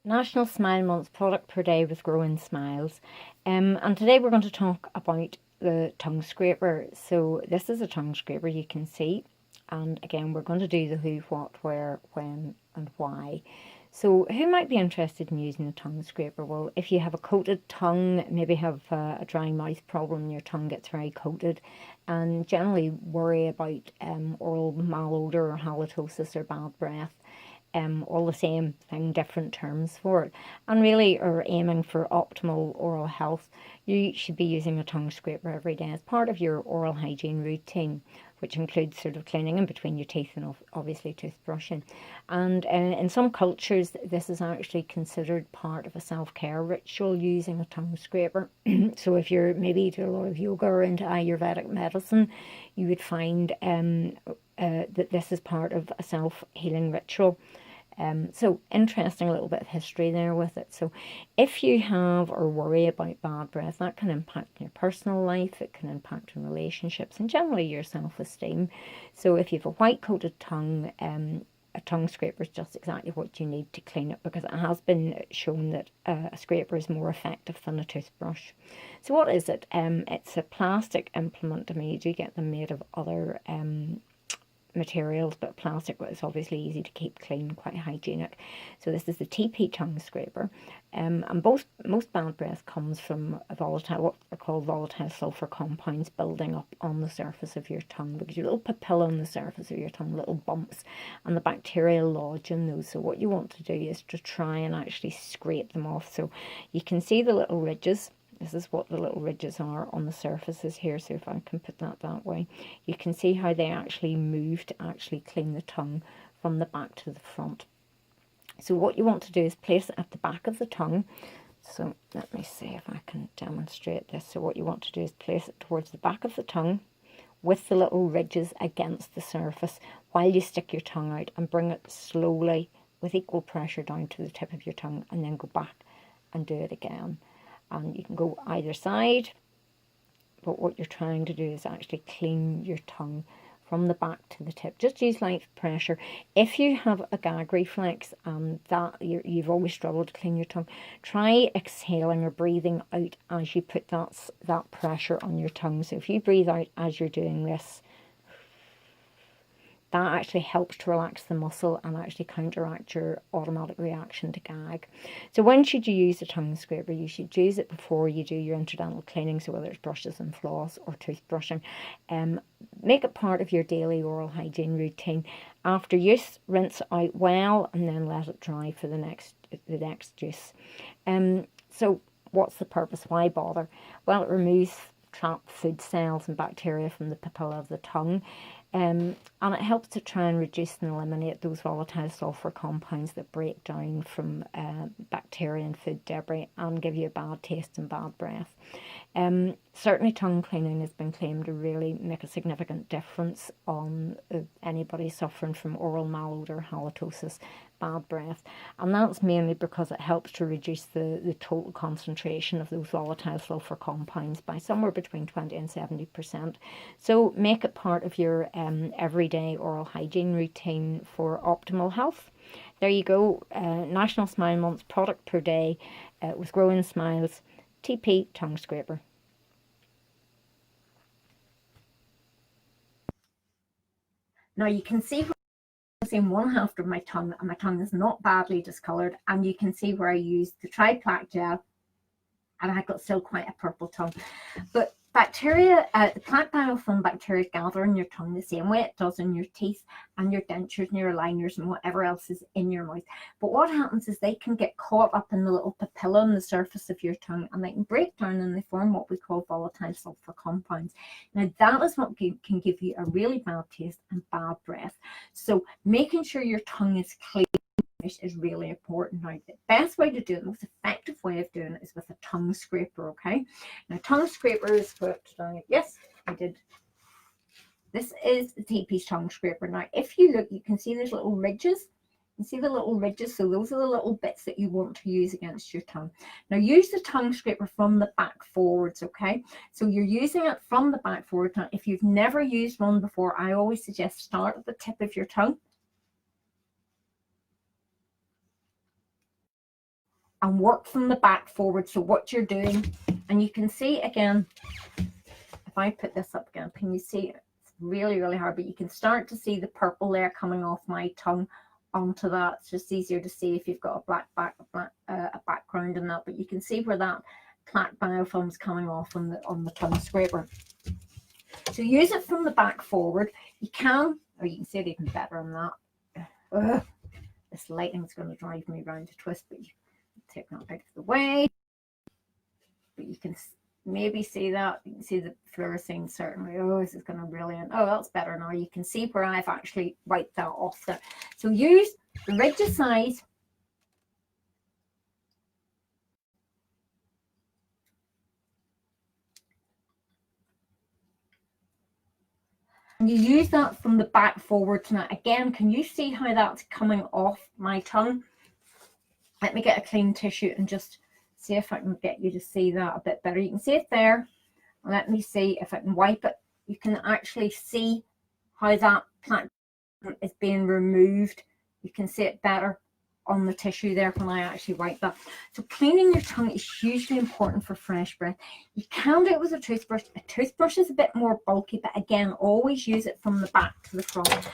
National Smile Month product per day with Growing Smiles. And today we're going to talk about the tongue scraper. So this is a tongue scraper, you can see. And again, we're going to do the who, what, where, when, and why. So who might be interested in using a tongue scraper? Well, if you have a coated tongue, maybe have a dry mouth problem, your tongue gets very coated, and generally worry about oral malodor or halitosis or bad breath. All the same thing, different terms for it, and really are aiming for optimal oral health, you should be using a tongue scraper every day as part of your oral hygiene routine, which includes sort of cleaning in between your teeth and obviously toothbrushing. And in some cultures, this is actually considered part of a self-care ritual, using a tongue scraper. So if you're maybe do a lot of yoga or into Ayurvedic medicine, you would find that this is part of a self-healing ritual. So interesting little bit of history there with it. So if you have or worry about bad breath, that can impact your personal life, it can impact your relationships and generally your self-esteem. So if you have a white coated tongue, a tongue scraper is just exactly what you need to clean it, because it has been shown that a scraper is more effective than a toothbrush. So what is it? It's a plastic implement. I mean, you do get them made of other materials, but plastic is obviously easy to keep clean, quite hygienic. So this is the Teepee tongue scraper, and most bad breath comes from what are called volatile sulfur compounds building up on the surface of your tongue, because your little papilla on the surface of your tongue, little bumps, and the bacteria lodge in those. So what you want to do is to try and actually scrape them off. So you can see the little ridges. This is what the little ridges are on the surfaces here. So if I can put that way, you can see how they actually move to actually clean the tongue from the back to the front. So what you want to do is place it at the back of the tongue. So let me see if I can demonstrate this. So what you want to do is place it towards the back of the tongue with the little ridges against the surface while you stick your tongue out, and bring it slowly with equal pressure down to the tip of your tongue, and then go back and do it again. And you can go either side, but what you're trying to do is actually clean your tongue from the back to the tip. Just use light pressure. If you have a gag reflex and that you've always struggled to clean your tongue, try exhaling or breathing out as you put that pressure on your tongue. So if you breathe out as you're doing this, that actually helps to relax the muscle and actually counteract your automatic reaction to gag. So when should you use a tongue scraper? You should use it before you do your interdental cleaning, so whether it's brushes and floss or toothbrushing. Make it part of your daily oral hygiene routine. After use, rinse out well and then let it dry for the next use. So what's the purpose? Why bother? Well, it removes trapped food cells and bacteria from the papilla of the tongue. And it helps to try and reduce and eliminate those volatile sulfur compounds that break down from bacteria and food debris and give you a bad taste and bad breath. Certainly tongue cleaning has been claimed to really make a significant difference on anybody suffering from oral malodor, halitosis, bad breath, and that's mainly because it helps to reduce the total concentration of those volatile sulfur compounds by somewhere between 20 and 70%. So make it part of your everyday oral hygiene routine for optimal health. There you go. National Smile Month product per day with Growing Smiles, Teepee tongue scraper. Now you can see in one half of my tongue, and my tongue is not badly discoloured, and you can see where I used the tri-plaque gel and I got still quite a purple tongue. But bacteria, the plaque biofilm bacteria gather in your tongue the same way it does in your teeth and your dentures and your aligners and whatever else is in your mouth. But what happens is they can get caught up in the little papilla on the surface of your tongue, and they can break down and they form what we call volatile sulfur compounds. Now that is what can give you a really bad taste and bad breath. So making sure your tongue is clean is really important. Now the best way to do it, the most effective way of doing it, is with a tongue scraper. Okay, now tongue scraper is what yes I did. This is the Teepee's tongue scraper. Now if you look, you can see there's little ridges. You see the little ridges, so those are the little bits that you want to use against your tongue. Now use the tongue scraper from the back forwards, okay? So you're using it from the back forward. Now if you've never used one before, I always suggest start at the tip of your tongue and work from the back forward. So what you're doing, and you can see again, if I put this up again, can you see it? It's really, really hard, but you can start to see the purple there coming off my tongue onto that. It's just easier to see if you've got a background in that, but you can see where that plaque biofilm is coming off on the tongue scraper. So use it from the back forward. You can, or you can see it even better on that. Ugh, this lighting's going to drive me around a twist, but you take that out of the way. But you can maybe see that. You can see the fluorescein certainly. Oh, this is going to brilliant. Oh, that's better now. You can see where I've actually wiped that off there. So use the rigid size. And you use that from the back forward now. Again, can you see how that's coming off my tongue? Let me get a clean tissue and just see if I can get you to see that a bit better. You can see it there. Let me see if I can wipe it. You can actually see how that plaque is being removed. You can see it better on the tissue there when I actually wipe that. So cleaning your tongue is hugely important for fresh breath. You can do it with a toothbrush. A toothbrush is a bit more bulky, but again, always use it from the back to the front.